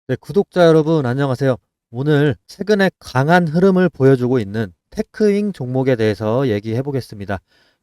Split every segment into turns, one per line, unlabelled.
네, 구독자 여러분 안녕하세요. 오늘 최근에 강한 흐름을 보여주고 있는 테크윙 종목에 대해서 얘기해 보겠습니다.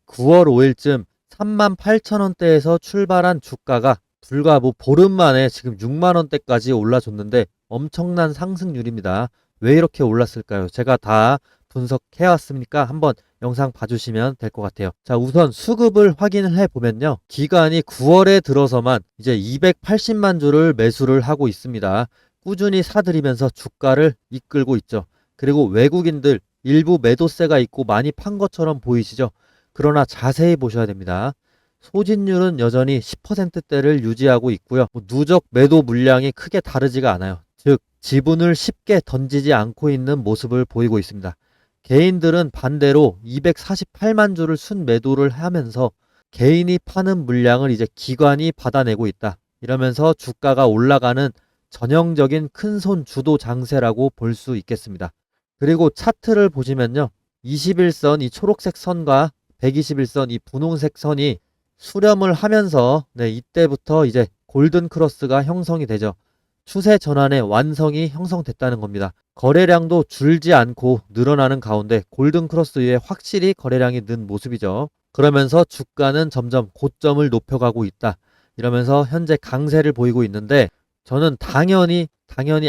9월 5일쯤 38,000원대에서 출발한 주가가 불과 보름 만에 지금 6만 원대까지 올라줬는데 엄청난 상승률입니다. 왜 이렇게 올랐을까요? 제가 다 분석해 왔으니까 한번 영상 봐주시면 될 것 같아요. 자, 우선 수급을 확인을 해 보면요. 기관이 9월에 들어서만 이제 280만 주를 매수를 하고 있습니다. 꾸준히 사들이면서 주가를 이끌고 있죠. 그리고 외국인들 일부 매도세가 있고 많이 판 것처럼 보이시죠? 그러나 자세히 보셔야 됩니다. 소진율은 여전히 10%대를 유지하고 있고요. 누적 매도 물량이 크게 다르지가 않아요. 즉 지분을 쉽게 던지지 않고 있는 모습을 보이고 있습니다. 개인들은 반대로 248만 주를 순매도를 하면서 개인이 파는 물량을 이제 기관이 받아내고 있다. 이러면서 주가가 올라가는 전형적인 큰손 주도 장세라고 볼 수 있겠습니다. 그리고 차트를 보시면요. 21선 이 초록색 선과 121선 이 분홍색 선이 수렴을 하면서 이때부터 이제 골든 크로스가 형성이 되죠. 추세 전환의 완성이 형성됐다는 겁니다. 거래량도 줄지 않고 늘어나는 가운데 골든 크로스 위에 확실히 거래량이 는 모습이죠. 그러면서 주가는 점점 고점을 높여가고 있다. 이러면서 현재 강세를 보이고 있는데 저는 당연히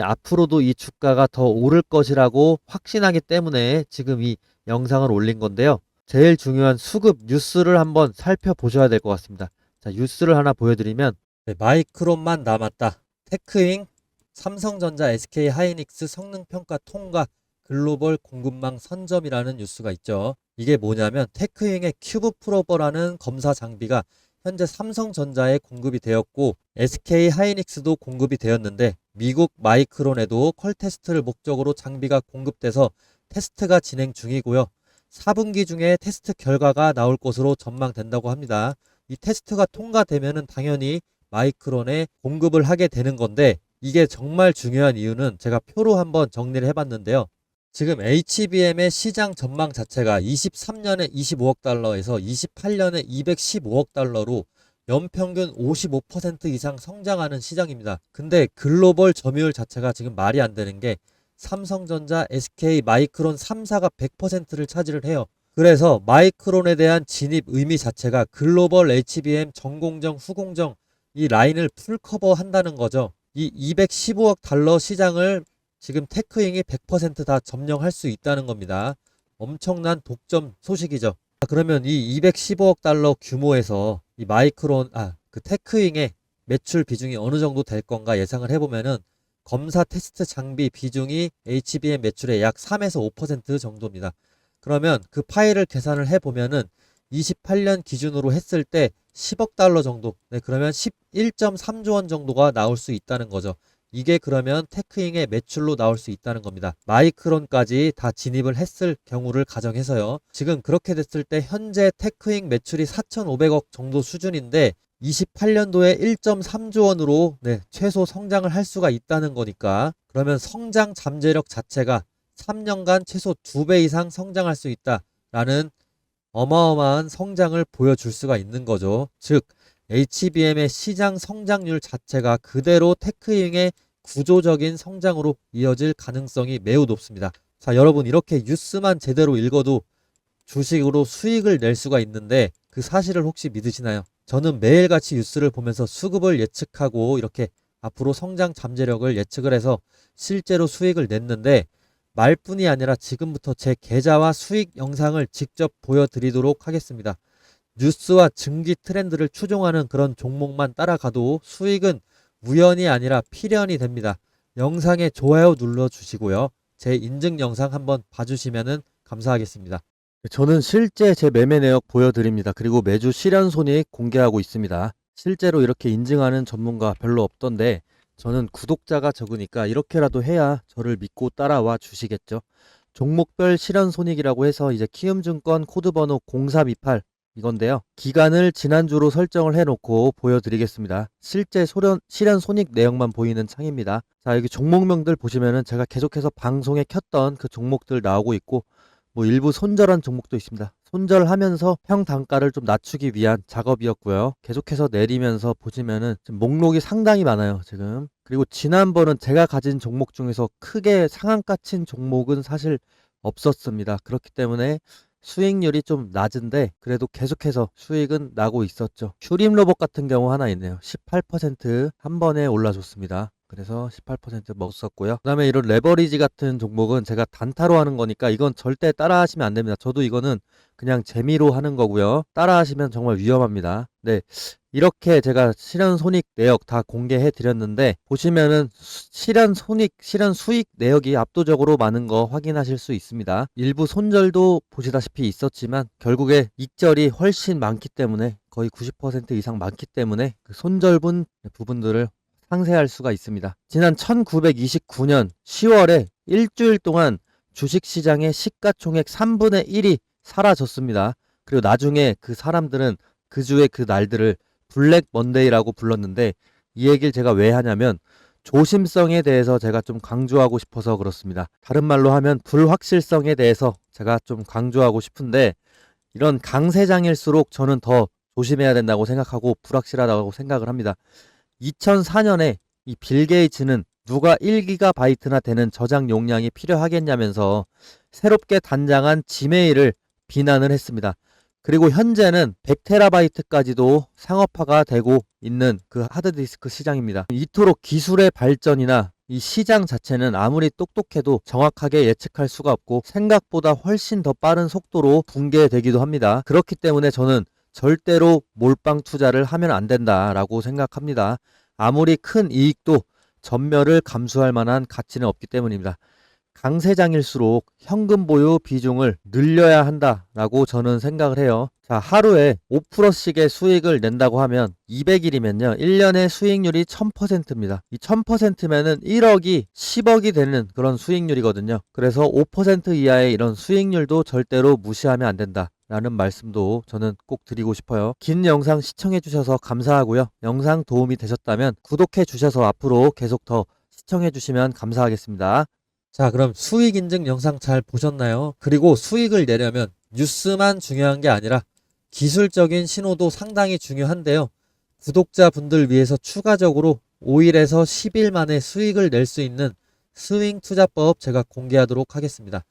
앞으로도 이 주가가 더 오를 것이라고 확신하기 때문에 지금 이 영상을 올린 건데요. 제일 중요한 수급 뉴스를 한번 살펴보셔야 될 것 같습니다. 자, 뉴스를 하나 보여드리면 마이크론만 남았다. 테크잉, 삼성전자, SK하이닉스 성능평가 통과, 글로벌 공급망 선점이라는 뉴스가 있죠. 이게 뭐냐면 테크잉의 큐브 프로버라는 검사 장비가 현재 삼성전자에 공급이 되었고 SK하이닉스도 공급이 되었는데 미국 마이크론에도 컬 테스트를 목적으로 장비가 공급돼서 테스트가 진행 중이고요. 4분기 중에 테스트 결과가 나올 것으로 전망된다고 합니다. 이 테스트가 통과되면은 당연히 마이크론에 공급을 하게 되는 건데 이게 정말 중요한 이유는 제가 표로 한번 정리를 해봤는데요. 지금 HBM의 시장 전망 자체가 23년에 25억 달러에서 28년에 215억 달러로 연평균 55% 이상 성장하는 시장입니다. 근데 글로벌 점유율 자체가 지금 말이 안 되는 게 삼성전자, SK, 마이크론 3사가 100%를 차지를 해요. 그래서 마이크론에 대한 진입 의미 자체가 글로벌 HBM 전공정, 후공정 이 라인을 풀커버 한다는 거죠. 이 215억 달러 시장을 지금 테크잉이 100%다 점령할 수 있다는 겁니다. 엄청난 독점 소식이죠. 그러면 이 215억 달러 규모에서 이 그 테크잉의 매출 비중이 어느 정도 될 건가 예상을 해보면은 검사 테스트 장비 비중이 HBM 매출의 약 3에서 5% 정도입니다. 그러면 그 파일을 계산을 해보면은 28년 기준으로 했을 때 10억 달러 정도, 그러면 11.3조 원 정도가 나올 수 있다는 거죠. 이게 그러면 테크잉의 매출로 나올 수 있다는 겁니다. 마이크론까지 다 진입을 했을 경우를 가정해서요. 지금 그렇게 됐을 때 현재 테크잉 매출이 4,500억 정도 수준인데 28년도에 1.3조 원으로 최소 성장을 할 수가 있다는 거니까 그러면 성장 잠재력 자체가 3년간 최소 2배 이상 성장할 수 있다라는 어마어마한 성장을 보여줄 수가 있는 거죠. 즉 HBM의 시장 성장률 자체가 그대로 테크잉의 구조적인 성장으로 이어질 가능성이 매우 높습니다. 자, 여러분 이렇게 뉴스만 제대로 읽어도 주식으로 수익을 낼 수가 있는데 그 사실을 혹시 믿으시나요? 저는 매일같이 뉴스를 보면서 수급을 예측하고 이렇게 앞으로 성장 잠재력을 예측을 해서 실제로 수익을 냈는데 말뿐이 아니라 지금부터 제 계좌와 수익 영상을 직접 보여드리도록 하겠습니다. 뉴스와 증기 트렌드를 추종하는 그런 종목만 따라가도 수익은 우연이 아니라 필연이 됩니다. 영상에 좋아요 눌러주시고요. 제 인증 영상 한번 봐주시면 감사하겠습니다. 저는 실제 제 매매 내역 보여드립니다. 그리고 매주 실현 손익 공개하고 있습니다. 실제로 이렇게 인증하는 전문가 별로 없던데 저는 구독자가 적으니까 이렇게라도 해야 저를 믿고 따라와 주시겠죠. 종목별 실현 손익이라고 해서 이제 키움증권 코드번호 0428 이건데요. 기간을 지난주로 설정을 해놓고 보여드리겠습니다. 실제 실현 손익 내역만 보이는 창입니다. 자, 여기 종목명들 보시면은 제가 계속해서 방송에 켰던 그 종목들 나오고 있고 일부 손절한 종목도 있습니다. 손절하면서 평단가를 좀 낮추기 위한 작업이었고요. 계속해서 내리면서 보시면은 지금 목록이 상당히 많아요, 지금. 그리고 지난번은 제가 가진 종목 중에서 크게 상한가 친 종목은 사실 없었습니다. 그렇기 때문에 수익률이 좀 낮은데 그래도 계속해서 수익은 나고 있었죠. 슈림 로봇 같은 경우 하나 있네요. 18%한 번에 올라줬습니다. 그래서 18% 먹었었고요. 그 다음에 이런 레버리지 같은 종목은 제가 단타로 하는 거니까 이건 절대 따라 하시면 안 됩니다. 저도 이거는 그냥 재미로 하는 거고요. 따라 하시면 정말 위험합니다. 네. 이렇게 제가 실현 손익 내역 다 공개해 드렸는데 보시면은 실현 손익, 실현 수익 내역이 압도적으로 많은 거 확인하실 수 있습니다. 일부 손절도 보시다시피 있었지만 결국에 익절이 훨씬 많기 때문에 거의 90% 이상 많기 때문에 그 손절분 부분들을 상쇄할 수가 있습니다. 지난 1929년 10월에 일주일 동안 주식시장의 시가총액 3분의 1이 사라졌습니다. 그리고 나중에 그 사람들은 그 주의 그 날들을 블랙 먼데이라고 불렀는데 이 얘기를 제가 왜 하냐면 조심성에 대해서 제가 좀 강조하고 싶어서 그렇습니다. 다른 말로 하면 불확실성에 대해서 제가 좀 강조하고 싶은데 이런 강세장일수록 저는 더 조심해야 된다고 생각하고 불확실하다고 생각을 합니다. 2004년에 이 빌 게이츠는 누가 1기가바이트나 되는 저장 용량이 필요하겠냐면서 새롭게 단장한 지메일을 비난을 했습니다. 그리고 현재는 100테라바이트까지도 상업화가 되고 있는 그 하드디스크 시장입니다. 이토록 기술의 발전이나 이 시장 자체는 아무리 똑똑해도 정확하게 예측할 수가 없고 생각보다 훨씬 더 빠른 속도로 붕괴되기도 합니다. 그렇기 때문에 저는 절대로 몰빵 투자를 하면 안 된다라고 생각합니다. 아무리 큰 이익도 전멸을 감수할 만한 가치는 없기 때문입니다. 강세장일수록 현금 보유 비중을 늘려야 한다라고 저는 생각을 해요. 자, 하루에 5%씩의 수익을 낸다고 하면 200일이면요. 1년의 수익률이 1000%입니다. 이 1000%면은 1억이 10억이 되는 그런 수익률이거든요. 그래서 5% 이하의 이런 수익률도 절대로 무시하면 안 된다. 라는 말씀도 저는 꼭 드리고 싶어요. 긴 영상 시청해 주셔서 감사하고요. 영상 도움이 되셨다면 구독해 주셔서 앞으로 계속 더 시청해 주시면 감사하겠습니다. 자, 그럼 수익 인증 영상 잘 보셨나요? 그리고 수익을 내려면 뉴스만 중요한 게 아니라 기술적인 신호도 상당히 중요한데요. 구독자분들 위해서 추가적으로 5일에서 10일 만에 수익을 낼 수 있는 스윙 투자법 제가 공개하도록 하겠습니다.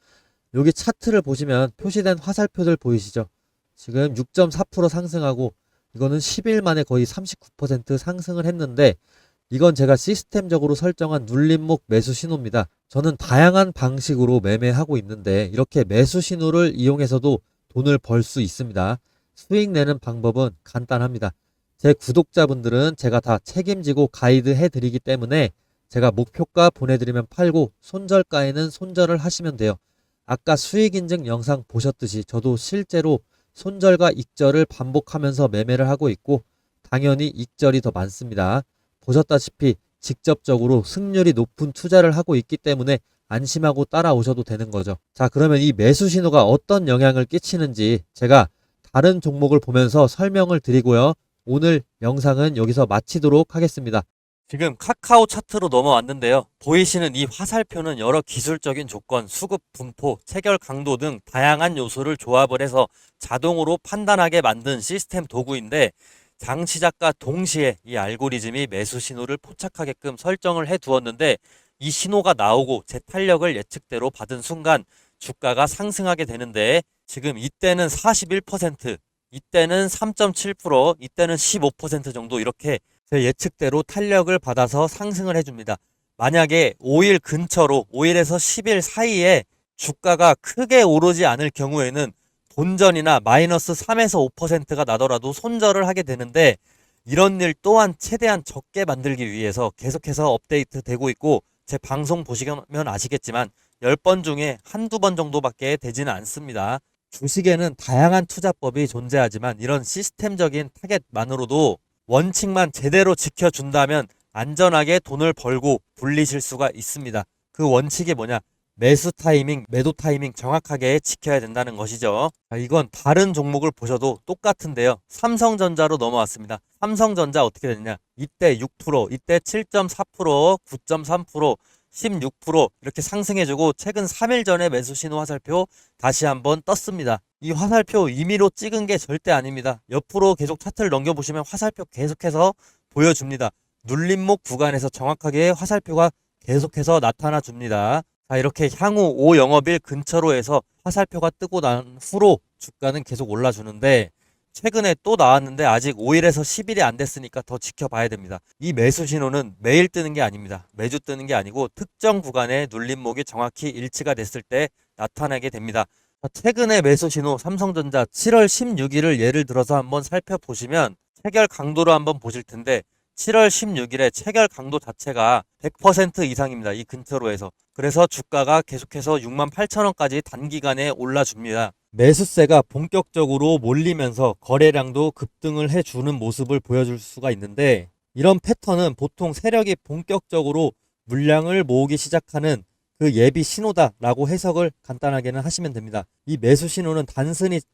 여기 차트를 보시면 표시된 화살표들 보이시죠? 지금 6.4% 상승하고 이거는 10일 만에 거의 39% 상승을 했는데 이건 제가 시스템적으로 설정한 눌림목 매수 신호입니다. 저는 다양한 방식으로 매매하고 있는데 이렇게 매수 신호를 이용해서도 돈을 벌 수 있습니다. 수익 내는 방법은 간단합니다. 제 구독자분들은 제가 다 책임지고 가이드 해드리기 때문에 제가 목표가 보내드리면 팔고 손절가에는 손절을 하시면 돼요. 아까 수익 인증 영상 보셨듯이 저도 실제로 손절과 익절을 반복하면서 매매를 하고 있고 당연히 익절이 더 많습니다. 보셨다시피 직접적으로 승률이 높은 투자를 하고 있기 때문에 안심하고 따라오셔도 되는 거죠. 자, 그러면 이 매수 신호가 어떤 영향을 끼치는지 제가 다른 종목을 보면서 설명을 드리고요. 오늘 영상은 여기서 마치도록 하겠습니다. 지금 카카오 차트로 넘어왔는데요. 보이시는 이 화살표는 여러 기술적인 조건, 수급 분포, 체결 강도 등 다양한 요소를 조합을 해서 자동으로 판단하게 만든 시스템 도구인데 장 시작과 동시에 이 알고리즘이 매수 신호를 포착하게끔 설정을 해 두었는데 이 신호가 나오고 제 탄력을 예측대로 받은 순간 주가가 상승하게 되는데 지금 이때는 41%, 이때는 3.7%, 이때는 15% 정도 이렇게 제 예측대로 탄력을 받아서 상승을 해줍니다. 만약에 5일 근처로 5일에서 10일 사이에 주가가 크게 오르지 않을 경우에는 본전이나 마이너스 3에서 5%가 나더라도 손절을 하게 되는데 이런 일 또한 최대한 적게 만들기 위해서 계속해서 업데이트 되고 있고 제 방송 보시면 아시겠지만 10번 중에 한두 번 정도밖에 되지는 않습니다. 주식에는 다양한 투자법이 존재하지만 이런 시스템적인 타겟만으로도 원칙만 제대로 지켜준다면 안전하게 돈을 벌고 불리실 수가 있습니다. 그 원칙이 뭐냐? 매수 타이밍, 매도 타이밍 정확하게 지켜야 된다는 것이죠. 이건 다른 종목을 보셔도 똑같은데요. 삼성전자로 넘어왔습니다. 삼성전자 어떻게 됐냐? 이때 6%, 이때 7.4%, 9.3%, 16% 이렇게 상승해주고 최근 3일 전에 매수 신호 화살표 다시 한번 떴습니다. 이 화살표 임의로 찍은 게 절대 아닙니다. 옆으로 계속 차트를 넘겨보시면 화살표 계속해서 보여줍니다. 눌림목 구간에서 정확하게 화살표가 계속해서 나타나 줍니다. 자, 이렇게 향후 5영업일 근처로 해서 화살표가 뜨고 난 후로 주가는 계속 올라주는데 최근에 또 나왔는데 아직 5일에서 10일이 안 됐으니까 더 지켜봐야 됩니다. 이 매수 신호는 매일 뜨는 게 아닙니다. 매주 뜨는 게 아니고 특정 구간의 눌림목이 정확히 일치가 됐을 때 나타나게 됩니다. 최근에 매수 신호 삼성전자 7월 16일을 예를 들어서 한번 살펴보시면 체결 강도로 한번 보실 텐데 7월 16일에 체결 강도 자체가 100% 이상입니다. 이 근처로 해서. 그래서 주가가 계속해서 68,000원까지 단기간에 올라줍니다. 매수세가 본격적으로 몰리면서 거래량도 급등을 해주는 모습을 보여줄 수가 있는데 이런 패턴은 보통 세력이 본격적으로 물량을 모으기 시작하는 그 예비 신호다라고 해석을 간단하게는 하시면 됩니다. 이 매수 신호는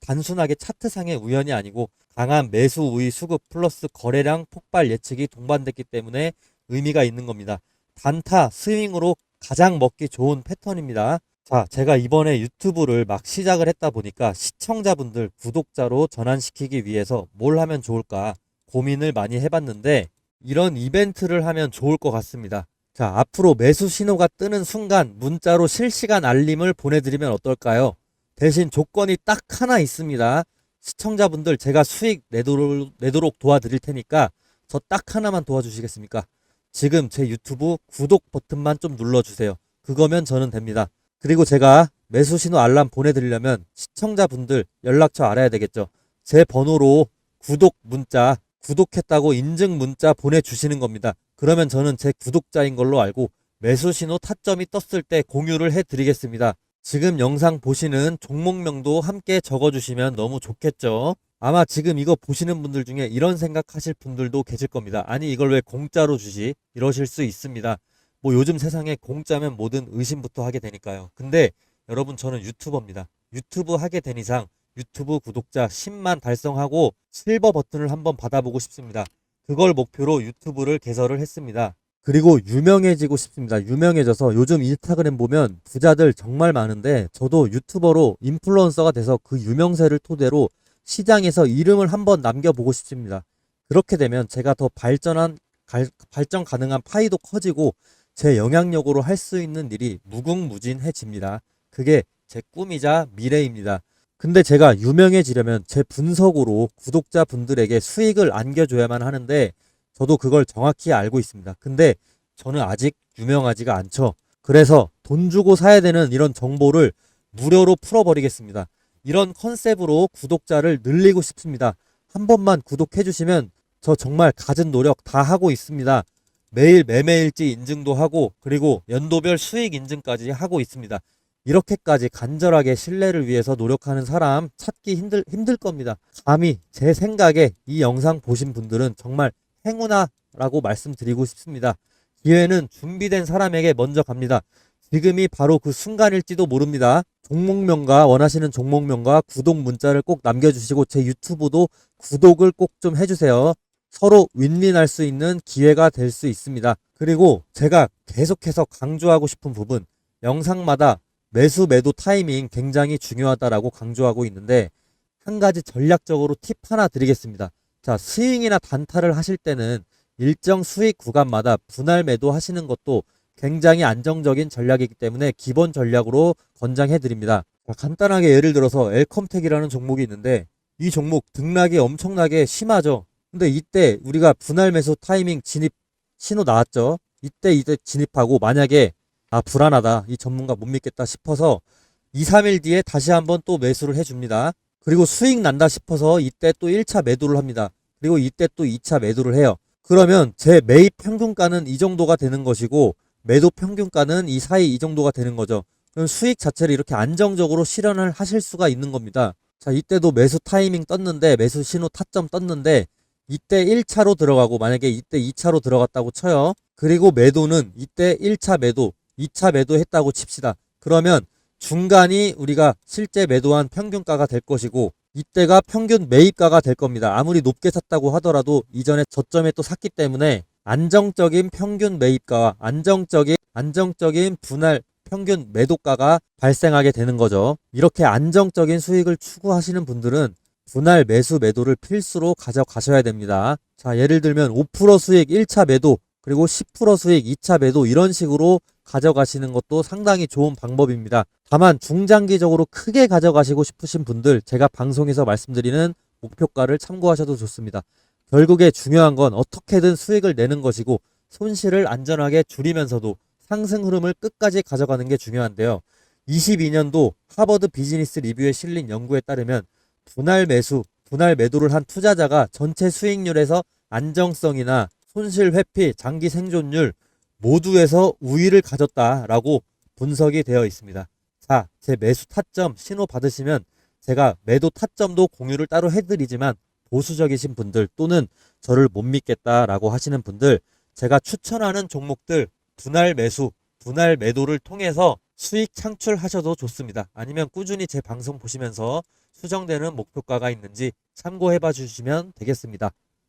단순하게 차트상의 우연이 아니고 강한 매수 우위 수급 플러스 거래량 폭발 예측이 동반됐기 때문에 의미가 있는 겁니다. 단타 스윙으로 가장 먹기 좋은 패턴입니다. 자, 제가 이번에 유튜브를 막 시작을 했다 보니까 시청자분들 구독자로 전환시키기 위해서 뭘 하면 좋을까 고민을 많이 해봤는데 이런 이벤트를 하면 좋을 것 같습니다. 자, 앞으로 매수 신호가 뜨는 순간 문자로 실시간 알림을 보내드리면 어떨까요? 대신 조건이 딱 하나 있습니다. 시청자분들 제가 수익 내도록 도와드릴 테니까 저 딱 하나만 도와주시겠습니까? 지금 제 유튜브 구독 버튼만 좀 눌러주세요. 그거면 저는 됩니다. 그리고 제가 매수 신호 알람 보내드리려면 시청자분들 연락처 알아야 되겠죠. 제 번호로 구독 문자, 구독했다고 인증 문자 보내주시는 겁니다. 그러면 저는 제 구독자인 걸로 알고 매수 신호 타점이 떴을 때 공유를 해드리겠습니다. 지금 영상 보시는 종목명도 함께 적어주시면 너무 좋겠죠. 아마 지금 이거 보시는 분들 중에 이런 생각하실 분들도 계실 겁니다. 아니 이걸 왜 공짜로 주지? 이러실 수 있습니다. 뭐 요즘 세상에 공짜면 뭐든 의심부터 하게 되니까요. 근데 여러분 저는 유튜버입니다. 유튜브 하게 된 이상 유튜브 구독자 10만 달성하고 실버 버튼을 한번 받아보고 싶습니다. 그걸 목표로 유튜브를 개설을 했습니다. 그리고 유명해지고 싶습니다. 유명해져서 요즘 인스타그램 보면 부자들 정말 많은데 저도 유튜버로 인플루언서가 돼서 그 유명세를 토대로 시장에서 이름을 한번 남겨보고 싶습니다. 그렇게 되면 제가 더 발전 가능한 파이도 커지고 제 영향력으로 할 수 있는 일이 무궁무진해집니다. 그게 제 꿈이자 미래입니다. 근데 제가 유명해지려면 제 분석으로 구독자분들에게 수익을 안겨줘야만 하는데 저도 그걸 정확히 알고 있습니다. 근데 저는 아직 유명하지가 않죠. 그래서 돈 주고 사야 되는 이런 정보를 무료로 풀어버리겠습니다. 이런 컨셉으로 구독자를 늘리고 싶습니다. 한 번만 구독해 주시면 저 정말 갖은 노력 다 하고 있습니다. 매일 매매일지 인증도 하고 그리고 연도별 수익 인증까지 하고 있습니다. 이렇게까지 간절하게 신뢰를 위해서 노력하는 사람 찾기 힘들 겁니다. 감히 제 생각에 이 영상 보신 분들은 정말 행운아라고 말씀드리고 싶습니다. 기회는 준비된 사람에게 먼저 갑니다. 지금이 바로 그 순간일지도 모릅니다. 종목명과 원하시는 종목명과 구독 문자를 꼭 남겨주시고 제 유튜브도 구독을 꼭 좀 해주세요. 서로 윈윈할 수 있는 기회가 될 수 있습니다. 그리고 제가 계속해서 강조하고 싶은 부분, 영상마다 매수 매도 타이밍 굉장히 중요하다라고 강조하고 있는데 한 가지 전략적으로 팁 하나 드리겠습니다. 자, 스윙이나 단타를 하실 때는 일정 수익 구간마다 분할 매도 하시는 것도 굉장히 안정적인 전략이기 때문에 기본 전략으로 권장해 드립니다. 간단하게 예를 들어서 엘컴텍이라는 종목이 있는데 이 종목 등락이 엄청나게 심하죠. 근데 이때 우리가 분할 매수 타이밍 진입 신호 나왔죠. 이때 진입하고 만약에 불안하다, 이 전문가 못 믿겠다 싶어서 2, 3일 뒤에 다시 한번 또 매수를 해줍니다. 그리고 수익 난다 싶어서 이때 또 1차 매도를 합니다. 그리고 이때 또 2차 매도를 해요. 그러면 제 매입 평균가는 이 정도가 되는 것이고 매도 평균가는 이 사이 이 정도가 되는 거죠. 그럼 수익 자체를 이렇게 안정적으로 실현을 하실 수가 있는 겁니다. 자, 이때도 매수 타이밍 떴는데 매수 신호 타점 떴는데 이때 1차로 들어가고 만약에 이때 2차로 들어갔다고 쳐요. 그리고 매도는 이때 1차 매도, 2차 매도 했다고 칩시다. 그러면 중간이 우리가 실제 매도한 평균가가 될 것이고 이때가 평균 매입가가 될 겁니다. 아무리 높게 샀다고 하더라도 이전에 저점에 또 샀기 때문에 안정적인 평균 매입가와 안정적인 분할 평균 매도가가 발생하게 되는 거죠. 이렇게 안정적인 수익을 추구하시는 분들은 분할 매수 매도를 필수로 가져가셔야 됩니다. 자, 예를 들면 5% 수익 1차 매도, 그리고 10% 수익 2차 매도, 이런 식으로 가져가시는 것도 상당히 좋은 방법입니다. 다만 중장기적으로 크게 가져가시고 싶으신 분들, 제가 방송에서 말씀드리는 목표가를 참고하셔도 좋습니다. 결국에 중요한 건 어떻게든 수익을 내는 것이고, 손실을 안전하게 줄이면서도 상승 흐름을 끝까지 가져가는 게 중요한데요. 22년도 하버드 비즈니스 리뷰에 실린 연구에 따르면 분할 매수, 분할 매도를 한 투자자가 전체 수익률에서 안정성이나 손실 회피, 장기 생존율 모두에서 우위를 가졌다라고 분석이 되어 있습니다. 자, 제 매수 타점 신호 받으시면 제가 매도 타점도 공유를 따로 해드리지만, 보수적이신 분들 또는 저를 못 믿겠다라고 하시는 분들, 제가 추천하는 종목들 분할 매수, 분할 매도를 통해서 수익 창출하셔도 좋습니다. 아니면 꾸준히 제 방송 보시면서 수정되는 목표가가 있는지 참고해 봐 주시면 되겠습니다.